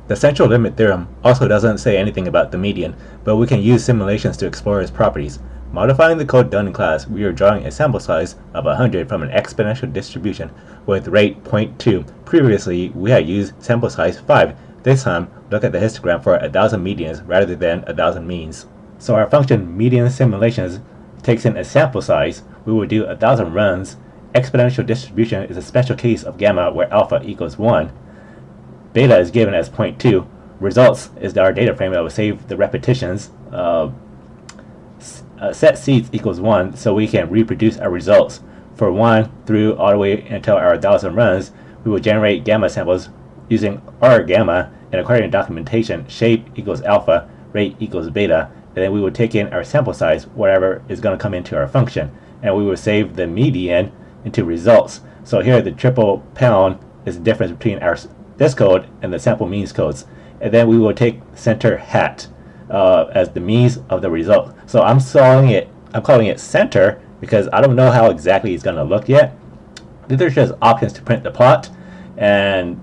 The central limit theorem also doesn't say anything about the median, but we can use simulations to explore its properties. Modifying the code done in class, we are drawing a sample size of 100 from an exponential distribution with rate 0.2. Previously, we had used sample size 5. This time, look at the histogram for 1,000 medians rather than 1,000 means. So our function median simulations takes in a sample size. We will do 1,000 runs. Exponential distribution is a special case of gamma where alpha equals 1. Beta is given as 0.2. Results is our data frame that will save the repetitions. Set seeds equals 1, so we can reproduce our results. For 1 through all the way until our 1,000 runs, we will generate gamma samples using R gamma, and according to documentation, shape equals alpha, rate equals beta, and then we will take in our sample size, whatever is going to come into our function, and we will save the median into results. So here the triple pound is the difference between this code and the sample means codes, and then we will take center hat as the means of the result. So I'm calling it center because I don't know how exactly it's going to look yet. These are just options to print the plot and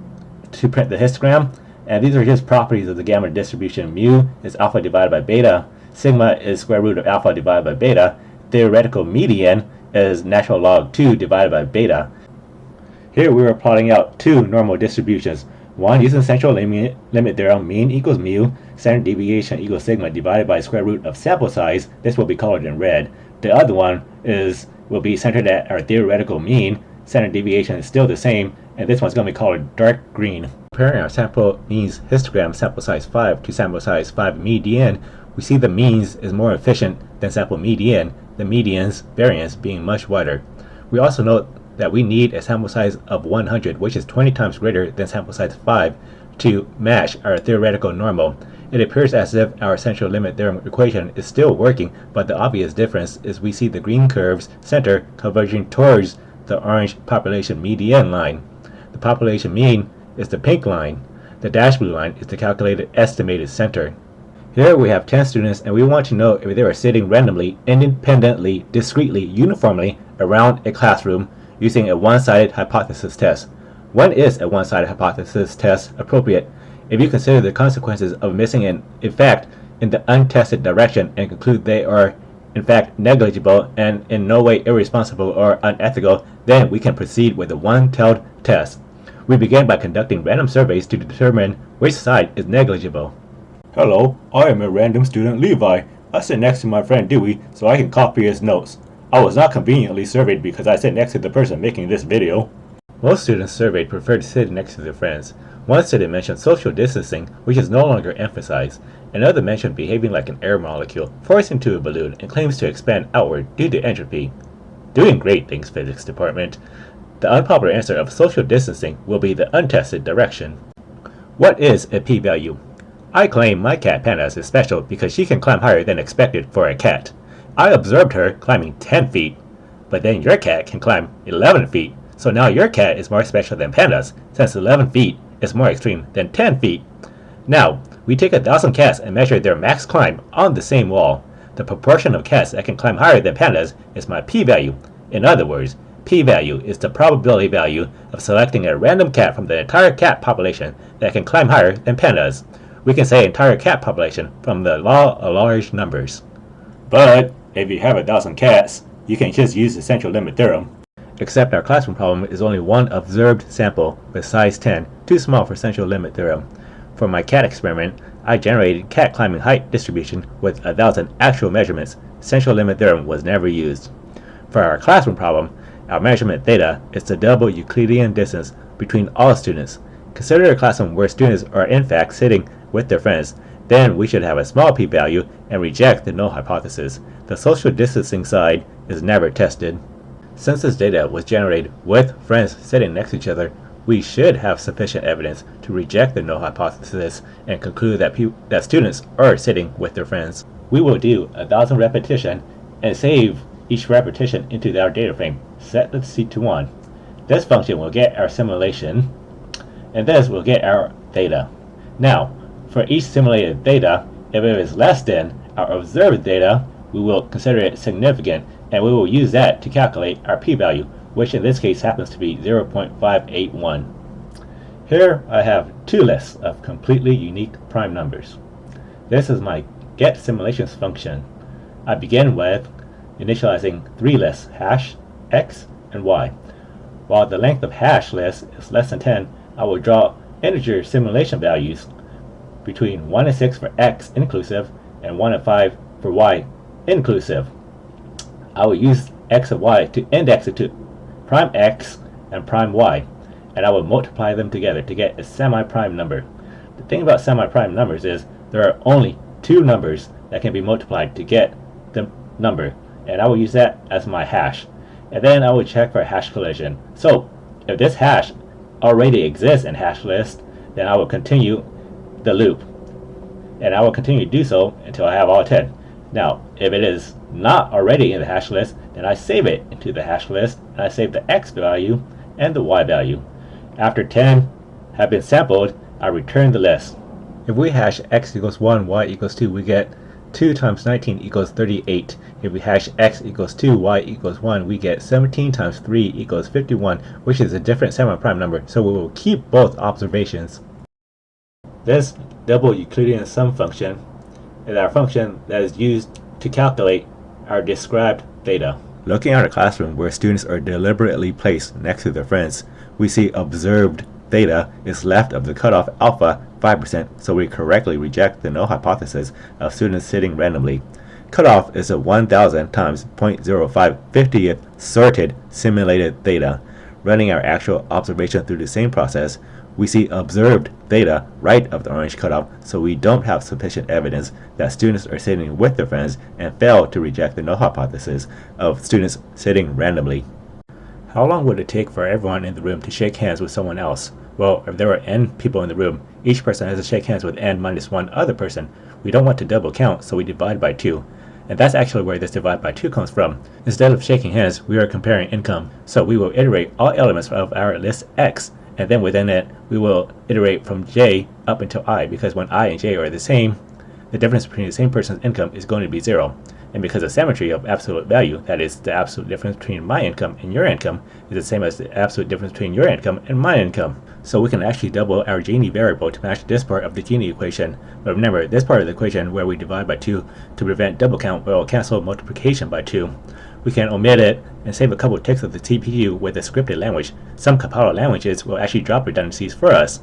to print the histogram, and these are just properties of the gamma distribution. Mu is alpha divided by beta, sigma is square root of alpha divided by beta, theoretical median is natural log 2 divided by beta. Here we are plotting out two normal distributions. One using central limit theorem, mean equals mu, standard deviation equals sigma divided by square root of sample size. This will be colored in red. The other one will be centered at our theoretical mean. Standard deviation is still the same, and this one's going to be colored dark green. Comparing our sample means histogram sample size 5 to sample size 5 median, we see the means is more efficient than sample median, the median's variance being much wider. We also note that we need a sample size of 100, which is 20 times greater than sample size 5, to match our theoretical normal. It appears as if our central limit theorem equation is still working, but the obvious difference is we see the green curve's center converging towards the orange population median line. The population mean is the pink line. The dashed blue line is the calculated estimated center. Here we have 10 students, and we want to know if they are sitting randomly, independently, discretely, uniformly around a classroom using a one-sided hypothesis test. When is a one-sided hypothesis test appropriate? If you consider the consequences of missing an effect in the untested direction and conclude they are in fact negligible and in no way irresponsible or unethical, then we can proceed with a one-tailed test. We begin by conducting random surveys to determine which side is negligible. Hello, I am a random student Levi. I sit next to my friend Dewey so I can copy his notes. I was not conveniently surveyed because I sit next to the person making this video. Most students surveyed prefer to sit next to their friends. One student mentioned social distancing, which is no longer emphasized. Another mentioned behaving like an air molecule, forced into a balloon, and claims to expand outward due to entropy. Doing great, thanks physics department. The unpopular answer of social distancing will be the untested direction. What is a p-value? I claim my cat Pandas is special because she can climb higher than expected for a cat. I observed her climbing 10 feet, but then your cat can climb 11 feet, so now your cat is more special than Pandas, since 11 feet is more extreme than 10 feet. Now, we take 1,000 cats and measure their max climb on the same wall. The proportion of cats that can climb higher than Pandas is my p-value. In other words, p-value is the probability value of selecting a random cat from the entire cat population that can climb higher than Pandas. We can say entire cat population from the law of large numbers. But if you have 1,000 cats, you can just use the central limit theorem. Except our classroom problem is only one observed sample with size 10, too small for central limit theorem. For my cat experiment, I generated cat climbing height distribution with 1,000 actual measurements. Central limit theorem was never used. For our classroom problem, our measurement theta is the double Euclidean distance between all students. Consider a classroom where students are in fact sitting with their friends. Then we should have a small p-value and reject the null hypothesis. The social distancing side is never tested. Since this data was generated with friends sitting next to each other, we should have sufficient evidence to reject the null hypothesis and conclude that students are sitting with their friends. We will do 1,000 repetition and save each repetition into our data frame. Set the seed to 1. This function will get our simulation, and this will get our theta. Now, for each simulated theta, if it is less than our observed theta, we will consider it significant, and we will use that to calculate our p-value, which in this case happens to be 0.581. Here I have two lists of completely unique prime numbers. This is my get simulations function. I begin with initializing three lists, hash, x, and y. While the length of hash list is less than 10, I will draw integer simulation values between 1 and 6 for x inclusive and 1 and 5 for y inclusive. I will use x and y to index it to prime x and prime y, and I will multiply them together to get a semi-prime number. The thing about semi-prime numbers is there are only two numbers that can be multiplied to get the number, and I will use that as my hash. And then I will check for a hash collision. So if this hash already exists in hash list, then I will continue the loop, and I will continue to do so until I have all 10. Now if it is not already in the hash list, then I save it into the hash list, and I save the x value and the y value. After 10 have been sampled, I return the list. If we hash x equals 1, y equals 2, we get 2 times 19 equals 38. If we hash x equals 2, y equals 1, we get 17 times 3 equals 51, which is a different semi-prime number, so we will keep both observations. This double Euclidean sum function is our function that is used to calculate our described theta. Looking at a classroom where students are deliberately placed next to their friends, we see observed theta is left of the cutoff alpha 5%, so we correctly reject the null hypothesis of students sitting randomly. Cutoff is a 1000 times 0.05 50th sorted simulated theta. Running our actual observation through the same process, we see observed theta right of the orange cutoff, so we don't have sufficient evidence that students are sitting with their friends and fail to reject the null hypothesis of students sitting randomly. How long would it take for everyone in the room to shake hands with someone else? Well, if there were n people in the room, each person has to shake hands with n minus one other person. We don't want to double count, so we divide by 2. And that's actually where this divide by 2 comes from. Instead of shaking hands, we are comparing income. So we will iterate all elements of our list x, and then within it, we will iterate from j up until I, because when I and j are the same, the difference between the same person's income is going to be 0. And because of symmetry of absolute value, that is, the absolute difference between my income and your income is the same as the absolute difference between your income and my income. So we can actually double our Gini variable to match this part of the Gini equation. But remember, this part of the equation where we divide by 2 to prevent double count will cancel multiplication by 2. We can omit it and save a couple ticks of the CPU with a scripted language. Some compiled languages will actually drop redundancies for us.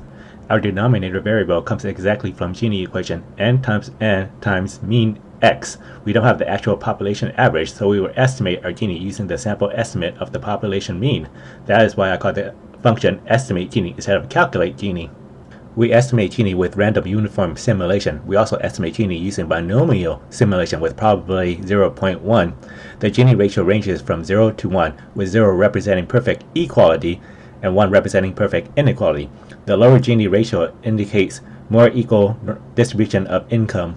Our denominator variable comes exactly from Gini equation n times mean x. We don't have the actual population average, so we will estimate our Gini using the sample estimate of the population mean. That is why I call the function estimate Gini instead of calculate Gini. We estimate Gini with random uniform simulation. We also estimate Gini using binomial simulation with probability 0.1. The Gini ratio ranges from 0 to 1, with 0 representing perfect equality and 1 representing perfect inequality. The lower Gini ratio indicates more equal distribution of income.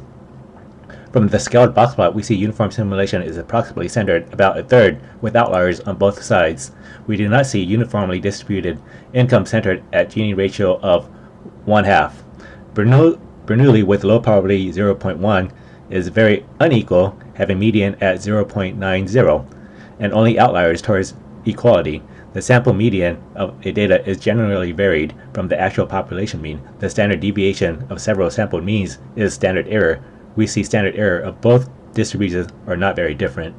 From the scaled box plot, we see uniform simulation is approximately centered about a third, with outliers on both sides. We do not see uniformly distributed income centered at Gini ratio of 1/2. Bernoulli with low probability 0.1 is very unequal, having median at 0.90, and only outliers towards equality. The sample median of a data is generally varied from the actual population mean. The standard deviation of several sampled means is standard error. We see standard error of both distributions are not very different.